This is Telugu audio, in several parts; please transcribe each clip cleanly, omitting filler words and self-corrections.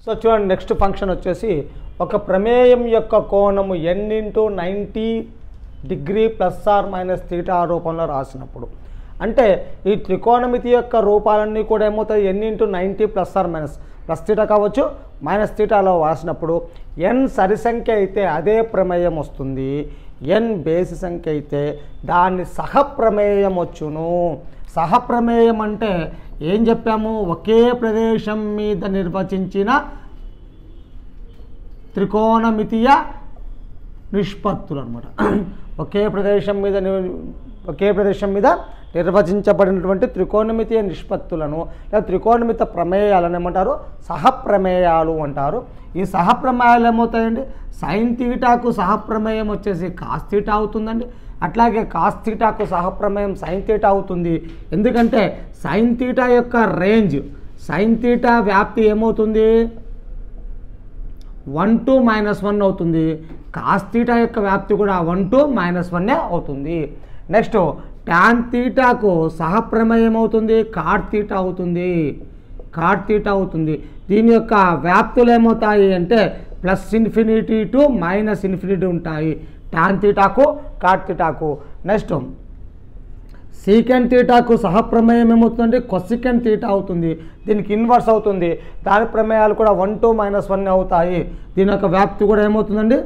సో చూడండి, నెక్స్ట్ ఫంక్షన్ వచ్చేసి ఒక ప్రమేయం యొక్క కోణము n × 90 డిగ్రీ ± θ రూపంలో రాసినప్పుడు, అంటే ఈ త్రికోణమితి యొక్క రూపాలన్నీ కూడా ఏమవుతాయి, n × 90 ± θ కావచ్చు θలో రాసినప్పుడు n సరి సంఖ్య అయితే అదే ప్రమేయం వస్తుంది, n బేసి సంఖ్య అయితే దాన్ని సహప్రమేయం వచ్చును. సహప్రమేయం అంటే ఏం చెప్పాము, ఒకే ప్రదేశం మీద నిర్వచించిన త్రికోణమితియ నిష్పత్తులు అనమాట. ఒకే ప్రదేశం మీద నిర్వచించబడినటువంటి త్రికోణమితియ నిష్పత్తులను లేదా త్రికోణమిత ప్రమేయాలను ఏమంటారు, సహప్రమేయాలు అంటారు. ఈ సహప్రమేయాలు ఏమవుతాయండి, సైన్ తీటాకు సహప్రమేయం వచ్చేసి కాస్ తీటా అవుతుందండి. అట్లాగే కాస్ తీటాకు సహప్రమేయం సైన్ తీటా అవుతుంది. ఎందుకంటే సైన్ తీటా యొక్క రేంజ్, సైన్ తీటా వ్యాప్తి ఏమవుతుంది, 1 to -1 అవుతుంది. కాస్ తీటా యొక్క వ్యాప్తి కూడా 1 to -1 అవుతుంది. నెక్స్ట్ టాన్ తీటాకు సహప్రమేయం అవుతుంది, కాట్ తీటా అవుతుంది. దీని యొక్క వ్యాప్తులు ఏమవుతాయి అంటే +∞ to -∞ ఉంటాయి టాన్ తీటాకు, కాట్ తీటాకు. నెక్స్ట్ సీకెంట్ తీటాకు సహప్రమేయం ఏమవుతుందంటే కొసికెంట్ తీటా అవుతుంది, దీనికి ఇన్వర్స్ అవుతుంది. దాని ప్రమేయాలు కూడా 1 to -1 అవుతాయి. దీని యొక్క వ్యాప్తి కూడా ఏమవుతుందండి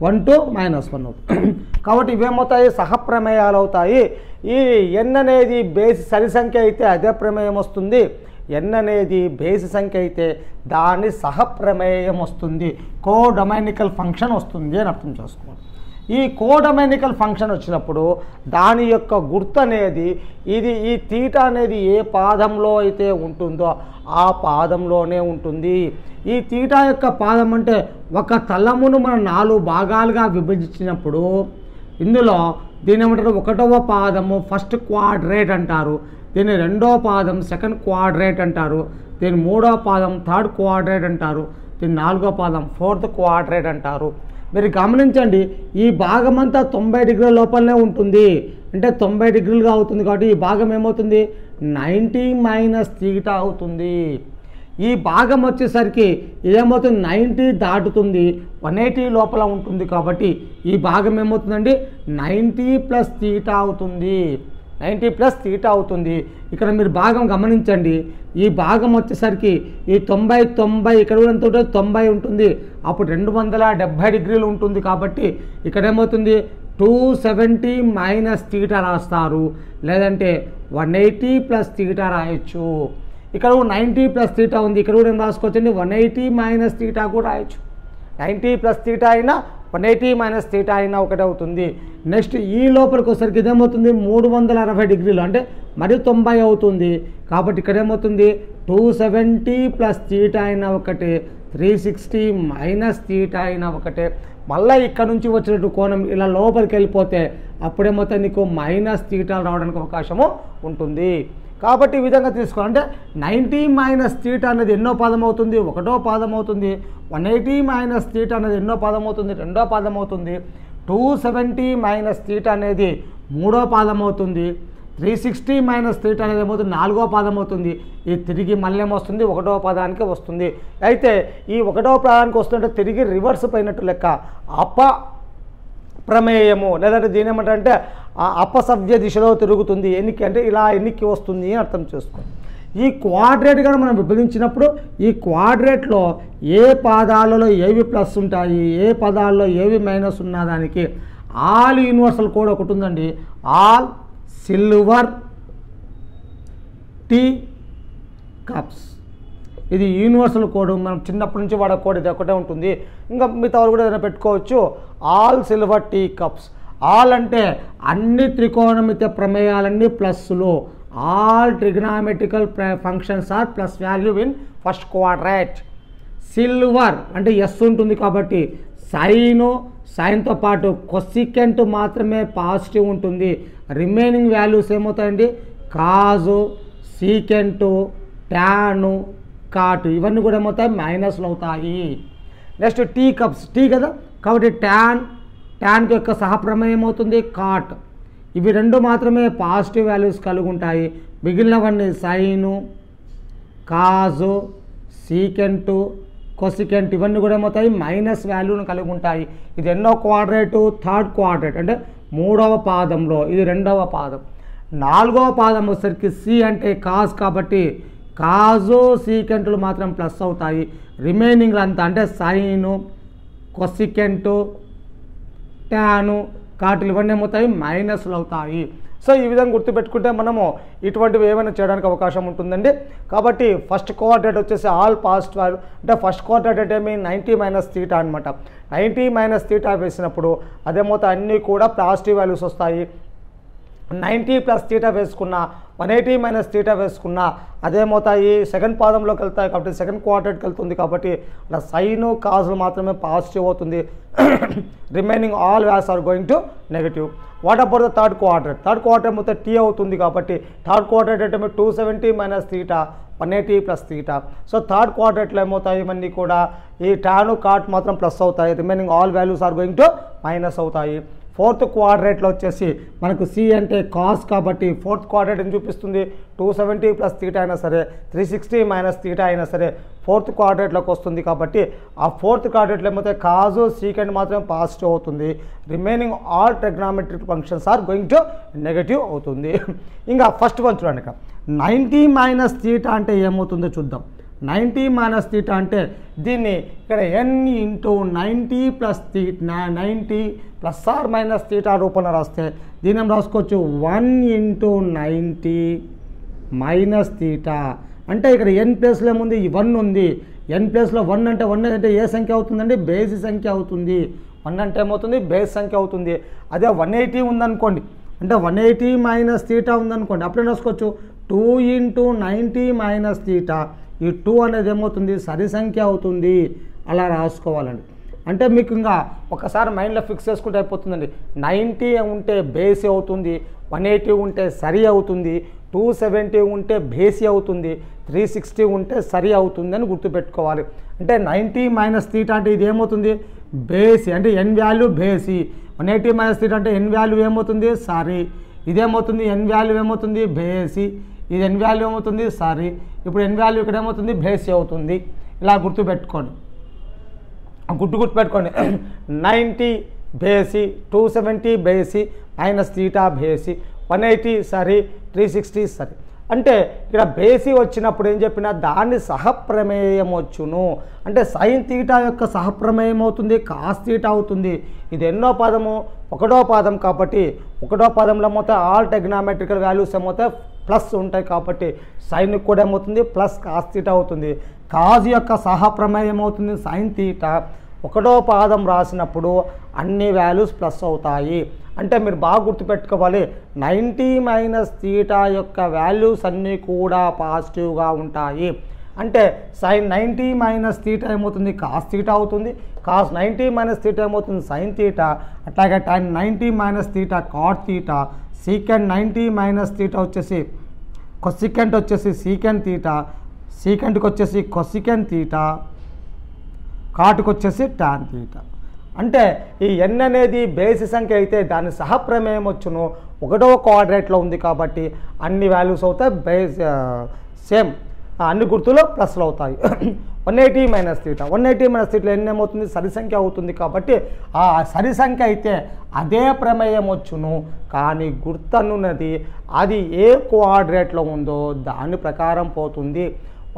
1 to -1 అవుతుంది. కాబట్టి ఇవేమవుతాయి, సహప్రమేయాలు అవుతాయి. ఈ n అనేది బేసి సరి సంఖ్య అయితే అదే ప్రమేయం వస్తుంది, n అనేది బేసి సంఖ్య అయితే దాని సహప్రమేయం వస్తుంది, కోడొమైనికల్ ఫంక్షన్ వస్తుంది అని అర్థం చేసుకోవాలి. ఈ కోడొమైనికల్ ఫంక్షన్ వచ్చినప్పుడు దాని యొక్క గుర్తు అనేది ఈ తీటా అనేది ఏ పాదంలో అయితే ఉంటుందో ఆ పాదంలోనే ఉంటుంది. ఈ తీటా యొక్క పాదం అంటే ఒక తలమును మనం 4 భాగాలుగా విభజించినప్పుడు ఇందులో దీని ఏమంటారు, 1వ పాదము ఫస్ట్ క్వాడ్రేట్ అంటారు, దీని 2వ పాదం సెకండ్ క్వాడ్రేట్ అంటారు, దీని 3వ పాదం థర్డ్ క్వాడ్రేట్ అంటారు, దీని 4వ పాదం ఫోర్త్ క్వాడ్రేట్ అంటారు. మీరు గమనించండి, ఈ భాగం అంతా 90 డిగ్రీల లోపలనే ఉంటుంది, అంటే 90 డిగ్రీలుగా అవుతుంది. కాబట్టి ఈ భాగం ఏమవుతుంది, 90 - θ అవుతుంది. ఈ భాగం వచ్చేసరికి ఇదేమవుతుంది, 90 దాటుతుంది, 180 లోపల ఉంటుంది. కాబట్టి ఈ భాగం ఏమవుతుందండి 90 + θ అవుతుంది, 90 + θ అవుతుంది. ఇక్కడ మీరు భాగం గమనించండి, ఈ భాగం వచ్చేసరికి ఈ 90 ఇక్కడ కూడా ఎంత ఉంటుంది, 90 ఉంటుంది. అప్పుడు 270 డిగ్రీలు ఉంటుంది. కాబట్టి ఇక్కడ ఏమవుతుంది 270 - θ రాస్తారు, లేదంటే 180 + θ రాయొచ్చు. ఇక్కడ 90 + θ ఉంది, ఇక్కడ కూడా ఏం రాసుకోవచ్చండి 180 - θ కూడా రాయొచ్చు. 90 + θ అయినా 180 - θ అయినా ఒకటే అవుతుంది. నెక్స్ట్ ఈ లోపలికి వచ్చేసరికి ఇదేమవుతుంది 360 డిగ్రీలు, అంటే మరి 90 అవుతుంది. కాబట్టి ఇక్కడ ఏమవుతుంది 270 + θ అయినా ఒకటే, 360 - θ అయినా ఒకటే. మళ్ళీ ఇక్కడ నుంచి వచ్చినట్టు కోణం ఇలా లోపలికి వెళ్ళిపోతే అప్పుడేమవుతుంది నీకు -θ రావడానికి అవకాశము ఉంటుంది. కాబట్టి ఈ విధంగా తీసుకోవాలంటే 90 - θ అనేది ఎన్నో పాదం అవుతుంది, 1వ పాదం అవుతుంది. 180 - θ అనేది ఎన్నో పాదం అవుతుంది, 2వ పాదం అవుతుంది. 270 - θ అనేది 3వ పాదం అవుతుంది. 360 - θ అనేది ఏమవుతుంది 4వ పాదం అవుతుంది. ఇది తిరిగి మళ్ళీ ఏమొస్తుంది 1వ పాదానికి వస్తుంది. అయితే ఈ 1వ పాదానికి వస్తుంటే తిరిగి రివర్స్ పోయినట్టు లెక్క, ప్రమేయము లేదంటే దీని ఏమంటారంటే అపసవ్య దిశలో తిరుగుతుంది. ఎన్నికి అంటే ఇలా ఎన్నికి వస్తుంది అని అర్థం చేసుకోండి. ఈ క్వాడ్రేట్గా మనం విభజించినప్పుడు ఈ క్వాడ్రేట్లో ఏ పాదాలలో ఏవి ప్లస్ ఉంటాయి, ఏ పదాల్లో ఏవి మైనస్ ఉన్నదానికి ఆల్ యూనివర్సల్ కోడ్ ఒకటి ఉందండి, ఆల్ సిల్వర్ టీ కప్స్. ఇది యూనివర్సల్ కోడ్, మనం చిన్నప్పటి నుంచి వాడే కోడ్ ఇది ఒకటే ఉంటుంది. ఇంకా మిగతా వాళ్ళు కూడా ఏదైనా పెట్టుకోవచ్చు. All silver tea cups. All అంటే అన్ని త్రికోణమిత ప్రమేయాలన్నీ ప్లస్లు, all trigonometrical functions are plus value in first quadrant. Silver అంటే ఎస్ ఉంటుంది కాబట్టి సైన్తో పాటు కొసికెంట్ మాత్రమే పాజిటివ్ ఉంటుంది. రిమైనింగ్ వాల్యూస్ ఏమవుతాయండి కాజు, సీకెంటు, టాను, కాటు ఇవన్నీ కూడా ఏమవుతాయి మైనస్లు అవుతాయి. నెక్స్ట్ టీ కప్స్, టీ కదా కాబట్టి ట్యాన్ యొక్క సహప్రమేయం అవుతుంది కాట్. ఇవి రెండు మాత్రమే పాజిటివ్ వాల్యూస్ కలిగి ఉంటాయి. మిగిలినవన్నీ సైను, కాజు, సీకెంటు, కొసికెంట్ ఇవన్నీ కూడా ఏమవుతాయి మైనస్ వాల్యూను కలిగి ఉంటాయి. ఇది ఎన్నో క్వాడ్రేటు థర్డ్ క్వాడ్రేట్ అంటే మూడవ పాదంలో, ఇది రెండవ పాదం. నాలుగవ పాదం వచ్చేసరికి సి అంటే కాజ్ కాబట్టి కాజు సీకెంట్లు మాత్రం ప్లస్ అవుతాయి. రిమైనింగ్ అంతా అంటే సైను కొసికెంటు ట్యాను కాటులు ఇవన్నీ ఏమవుతాయి మైనస్లు అవుతాయి. సో ఈ విధంగా గుర్తుపెట్టుకుంటే మనము ఇటువంటివి ఏమైనా చేయడానికి అవకాశం ఉంటుందండి. కాబట్టి ఫస్ట్ కోఆర్డినేట్ వచ్చేసి ఆల్ పాజిటివ్ వాల్యూ అంటే ఫస్ట్ కోఆర్డినేట్ అంటే ఏమి 90 మైనస్ తీటా అనమాట. 90 మైనస్ తీటా వేసినప్పుడు అదేమవుతాయి అన్నీ కూడా పాజిటివ్ వాల్యూస్ వస్తాయి. 90 ప్లస్ తీటా వేసుకున్న 180 మైనస్ తీటా వేసుకున్న అదేమవుతాయి సెకండ్ పాదంలోకి వెళ్తాయి కాబట్టి సెకండ్ క్వార్టర్కి వెళ్తుంది కాబట్టి అలా సైను కాజులు మాత్రమే పాజిటివ్ అవుతుంది. Remaining all values are going to negative. What about the third quarter? Third quarter మొత్తం టీ అవుతుంది కాబట్టి థర్డ్ క్వార్టర్ అంటే 270 minus theta 180 plus theta. So third క్వార్టర్లో ఏమవుతాయి ఇవన్నీ కూడా ఈ టాను కాట్ మాత్రం ప్లస్ అవుతాయి. Remaining all values are going to minus అవుతాయి. ఫోర్త్ క్వాడ్రేట్లో వచ్చేసి మనకు సి అంటే కాస్ కాబట్టి ఫోర్త్ క్వాడ్రేట్ ఏం చూపిస్తుంది 270 ప్లస్ తీటా అయినా సరే 360 మైనస్ తీటా అయినా సరే ఫోర్త్ క్వాడ్రేట్లోకి వస్తుంది కాబట్టి ఆ ఫోర్త్ క్వాడ్రేట్లో ఏమైతే కాజు సీకెంట్ మాత్రమే పాజిటివ్ అవుతుంది. Remaining all trigonometric functions are going to negative అవుతుంది. ఇంకా ఫస్ట్ వన్ చూడండి, ఇక్కడ 90 మైనస్ తీటా అంటే ఏమవుతుందో చూద్దాం. 90 మైనస్ తీటా అంటే దీన్ని ఇక్కడ n into 90 plus theta 90 plus or minus theta రూపంలో రాస్తే దీన్ని ఏం రాసుకోవచ్చు 1 ఇంటూ 90 మైనస్ తీటా. అంటే ఇక్కడ n ప్లేస్లో ఏముంది 1 ఉంది. n ప్లేస్లో 1 అంటే 1 అంటే ఏ సంఖ్య అవుతుందండి బేసి సంఖ్య అవుతుంది. 1 అంటే ఏమవుతుంది బేస్ సంఖ్య అవుతుంది. అదే 180 ఉందనుకోండి అంటే 180 మైనస్ తీటా ఉందనుకోండి అప్పుడే రాసుకోవచ్చు 2 ఇంటూ 90 మైనస్ తీటా. ఈ 2 అనేది ఏమవుతుంది సరి సంఖ్య అవుతుంది. అలా రాసుకోవాలండి. అంటే మీకు ఇంకా ఒకసారి మైండ్లో ఫిక్స్ చేసుకుంటే అయిపోతుందండి. 90 ఉంటే బేసి అవుతుంది, 180 ఉంటే సరి అవుతుంది, 270 ఉంటే బేసి అవుతుంది, 360 ఉంటే సరి అవుతుంది అని గుర్తుపెట్టుకోవాలి. అంటే 90 మైనస్ తీటా అంటే ఇది ఏమవుతుంది బేసి అంటే ఎన్ వాల్యూ బేసి. 180 మైనస్ తీటా అంటే ఎన్ వాల్యూ ఏమవుతుంది సరి. ఇదేమవుతుంది ఎన్ వాల్యూ ఏమవుతుంది బేసి. ఇది ఎన్ వాల్యూ ఏమవుతుంది సరి. ఇప్పుడు ఎన్ వాల్యూ ఇక్కడ ఏమవుతుంది బేసి అవుతుంది. ఇలా గుర్తుపెట్టుకోండి. గుర్తుపెట్టుకోండి 90 బేసి 270 బేసి మైనస్ తీటా బేసి 180 సరి 360 సరి. అంటే ఇక్కడ బేసి వచ్చినప్పుడు ఏం చెప్పినా దాన్ని సహప్రమేయం వచ్చును. అంటే సైన్ తీటా యొక్క సహప్రమేయం అవుతుంది కాస్ తీటా అవుతుంది. ఇది ఎన్నో పదము ఒకటో పాదం కాబట్టి ఒకటో పాదంలో మొత్తం ఆల్ టెగ్నామెట్రికల్ వాల్యూస్ ఏమవుతాయి ప్లస్ ఉంటాయి కాబట్టి సైన్ కూడా ఏమవుతుంది ప్లస్ కాస్ తీటా అవుతుంది. కాజ్ యొక్క సహప్రమేయం అవుతుంది సైన్ తీటా. ఒకటో పాదం రాసినప్పుడు అన్ని వాల్యూస్ ప్లస్ అవుతాయి. అంటే మీరు బాగా గుర్తుపెట్టుకోవాలి 90 మైనస్ తీటా యొక్క వాల్యూస్ అన్నీ కూడా పాజిటివ్గా ఉంటాయి. అంటే సైన్ 90 మైనస్ తీటా ఏమవుతుంది కాస్ తీటా అవుతుంది. కాస్ 90 మైనస్ తీటా ఏమవుతుంది సైన్ తీటా. అట్లాగే tan 90 minus theta cot theta. Secant 90 minus theta వచ్చేసి కొసికెంట్ వచ్చేసి సీకెంట్ తీటా. సీకెంట్కి వచ్చేసి కొసికెంట్ తీటా. కాటుకు వచ్చేసి టాన్ తీటా. అంటే ఈ n అనేది బేసి సంఖ్య అయితే దాని సహప్రమేయం వచ్చును ఒకటవ క్వాడ్రేట్లో ఉంది కాబట్టి అన్ని వాల్యూస్ అవుతాయి బేస్ సేమ్ అన్ని గుర్తులు ప్లస్లు అవుతాయి. 180 మైనస్ తీటా 180 మైనస్ తీటా ఎన్ని ఏమవుతుంది సరి సంఖ్య అవుతుంది కాబట్టి ఆ సరి సంఖ్య అయితే అదే ప్రమేయం వచ్చును. కానీ గుర్తనున్నది అది ఏ క్వాడ్రేట్లో ఉందో దాని ప్రకారం పోతుంది.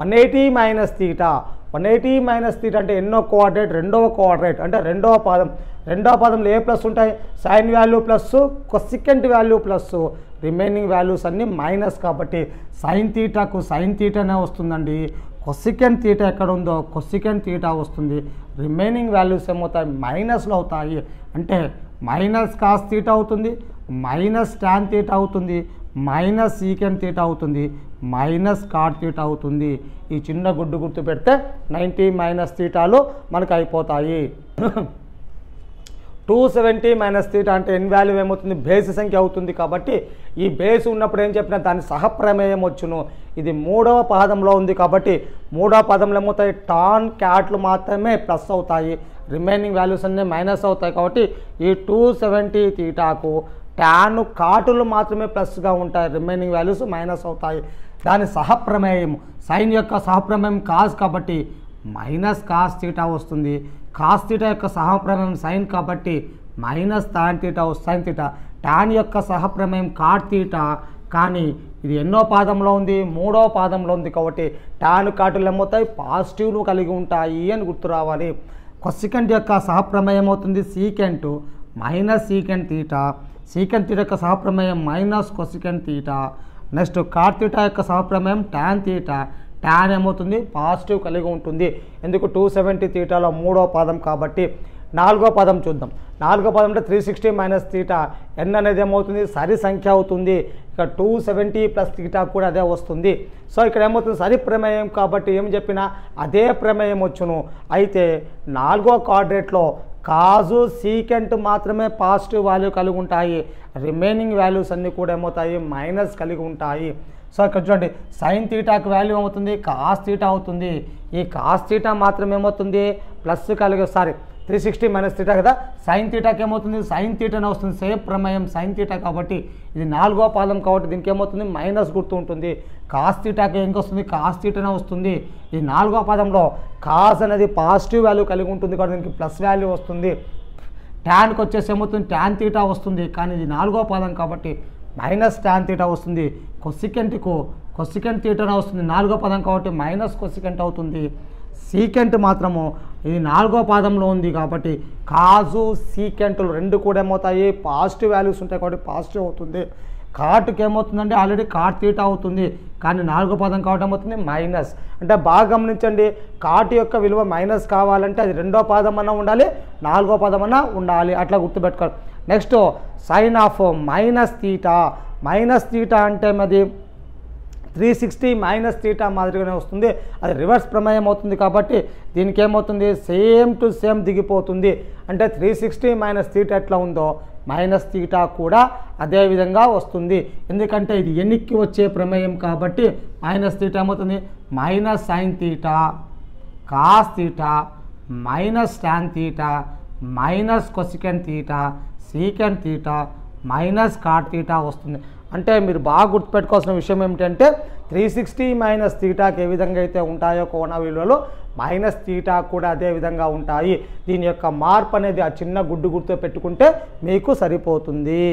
180 మైనస్ తీటా 180 మైనస్ తీటా అంటే ఎన్నో కోఆర్డినేట్ రెండవ కోఆర్డినేట్ అంటే రెండవ పాదంలో ఏ ప్లస్ ఉంటాయి sign value plus cosecant value plus remaining values అన్నీ మైనస్ కాబట్టి సైన్ తీటాకు సైన్ తీటానే వస్తుందండి. కొసికెంట్ తీటా ఎక్కడ ఉందో కొసికెంట్ తీటా వస్తుంది. రిమైనింగ్ వాల్యూస్ ఏమవుతాయి మైనస్లు అవుతాయి. అంటే మైనస్ కాస్ తీటా అవుతుంది, మైనస్ టాన్ తీటా అవుతుంది, మైనస్ సీకెంట్ తీటా అవుతుంది, మైనస్ కాట్ తీటా అవుతుంది. ఈ చిన్న గుడ్డు గుర్తు పెడితే 90 మైనస్ తీటాలు మనకు అయిపోతాయి. 270 మైనస్ తీటా అంటే ఎన్ వాల్యూ ఏమవుతుంది బేసి సంఖ్య అవుతుంది కాబట్టి ఈ బేస్ ఉన్నప్పుడు ఏం చెప్పినా దాని సహప్రమేయం వచ్చును. ఇది మూడవ పాదంలో ఉంది కాబట్టి మూడవ పాదంలో ఏమవుతాయి టాన్ క్యాట్లు మాత్రమే ప్లస్ అవుతాయి, రిమైనింగ్ వాల్యూస్ అన్నీ మైనస్ అవుతాయి. కాబట్టి ఈ 270 తీటాకు ట్యాన్ కాటులు మాత్రమే ప్లస్గా ఉంటాయి, రిమైనింగ్ వాల్యూస్ మైనస్ అవుతాయి. దాని సహప్రమేయం సైన్ యొక్క సహప్రమేయం కాజ్ కాబట్టి మైనస్ కాస్ తీటా వస్తుంది. కాస్ తీటా యొక్క సహప్రమేయం సైన్ కాబట్టి minus tan theta sine theta. Tan యొక్క సహప్రమేయం కాట్ తీటా, కానీ ఇది ఎన్నో పాదంలో ఉంది, మూడో పాదంలో ఉంది కాబట్టి టాన్ కాటులు ఏమవుతాయి, పాజిటివ్లు కలిగి ఉంటాయి అని గుర్తు రావాలి. కొసికెంట్ యొక్క సహప్రమేయం అవుతుంది secant minus secant theta. Secant theta యొక్క సహప్రమేయం minus cosecant theta. Next cot theta యొక్క సహప్రమేయం టాన్ తీటా. టాన్ ఏమవుతుంది, పాజిటివ్ కలిగి ఉంటుంది. ఎందుకు 270 తీటాలో మూడో పాదం కాబట్టి. నాలుగో పదం చూద్దాం. నాలుగో పదం అంటే 360 మైనస్ తీటా. ఎన్ అనేది ఏమవుతుంది, సరి సంఖ్య అవుతుంది. ఇక 270 ప్లస్ తీటా కూడా అదే వస్తుంది. సో ఇక్కడ ఏమవుతుంది, సరి ప్రమేయం కాబట్టి ఏం చెప్పినా అదే ప్రమేయం వచ్చును. అయితే నాలుగో క్వాడ్రేట్లో కాజు సీకెంట్ మాత్రమే పాజిటివ్ వాల్యూ కలిగి ఉంటాయి. రిమైనింగ్ వాల్యూస్ అన్నీ కూడా ఏమవుతాయి, మైనస్ కలిగి ఉంటాయి. సో ఇక్కడ చూడండి, సైన్ తీటాకి వాల్యూ ఏమవుతుంది, కాస్ తీటా అవుతుంది. ఈ కాస్ తీటా మాత్రం ఏమవుతుంది, ప్లస్ కలిగి 360 మైనస్ తీటా కదా. సైన్ తీటాకి ఏమవుతుంది, సైన్ తీటానే వస్తుంది. సేమ్ ప్రమేయం సైన్ తీటా కాబట్టి ఇది నాలుగో పాదం కాబట్టి దీనికి ఏమవుతుంది, మైనస్ గుర్తు ఉంటుంది. కాస్ తీటాకి ఇంకొస్తుంది, కాస్ తీటానే వస్తుంది. ఈ నాలుగో పదంలో కాస్ అనేది పాజిటివ్ వాల్యూ కలిగి ఉంటుంది కాబట్టి దీనికి ప్లస్ వాల్యూ వస్తుంది. ట్యాన్కి వచ్చేసి ఏమవుతుంది, ట్యాన్ తీటా వస్తుంది, కానీ ఇది నాలుగో పాదం కాబట్టి మైనస్ ట్యాన్ తీటా వస్తుంది. కొసికెంట్ తీటానే వస్తుంది, నాలుగో పదం కాబట్టి మైనస్ కొసికెంట్ అవుతుంది. సీకెంట్ మాత్రము ఇది నాలుగో పాదంలో ఉంది కాబట్టి కాజు సీకెంట్లు రెండు కూడా ఏమవుతాయి, పాజిటివ్ వాల్యూస్ ఉంటాయి కాబట్టి పాజిటివ్ అవుతుంది. కాటుకి ఏమవుతుందంటే ఆల్రెడీ కాట్ తీటా అవుతుంది, కానీ నాలుగో పదం కాబట్టి ఏమవుతుంది, మైనస్. అంటే బాగా గమనించండి, కాటు యొక్క విలువ మైనస్ కావాలంటే అది రెండో పాదం అన్నా ఉండాలి, నాలుగో పదం అన్నా ఉండాలి, అట్లా గుర్తుపెట్టుకోవాలి. Next sine of minus theta. Minus theta అంటే అది 360 మైనస్ తీటా మాదిరిగానే వస్తుంది. అది రివర్స్ ప్రమేయం అవుతుంది కాబట్టి దీనికి ఏమవుతుంది, సేమ్ టు సేమ్ దిగిపోతుంది. అంటే 360 మైనస్ తీటా ఎట్లా ఉందో మైనస్ తీటా కూడా అదే విధంగా వస్తుంది. ఎందుకంటే ఇది ఎన్నిక్కి వచ్చే ప్రమేయం కాబట్టి మైనస్ తీటా ఏమవుతుంది, minus sine theta cos theta minus tan theta minus cosecant theta secant theta minus cot theta వస్తుంది. అంటే మీరు బాగా గుర్తుపెట్టుకోవాల్సిన విషయం ఏమిటంటే 360 మైనస్ తీటాకి ఏ విధంగా అయితే ఉంటాయో కోణ విలువలు మైనస్ తీటా కూడా అదే విధంగా ఉంటాయి. దీని యొక్క మార్పు అనేది ఆ చిన్న గుర్తు పెట్టుకుంటే మీకు సరిపోతుంది.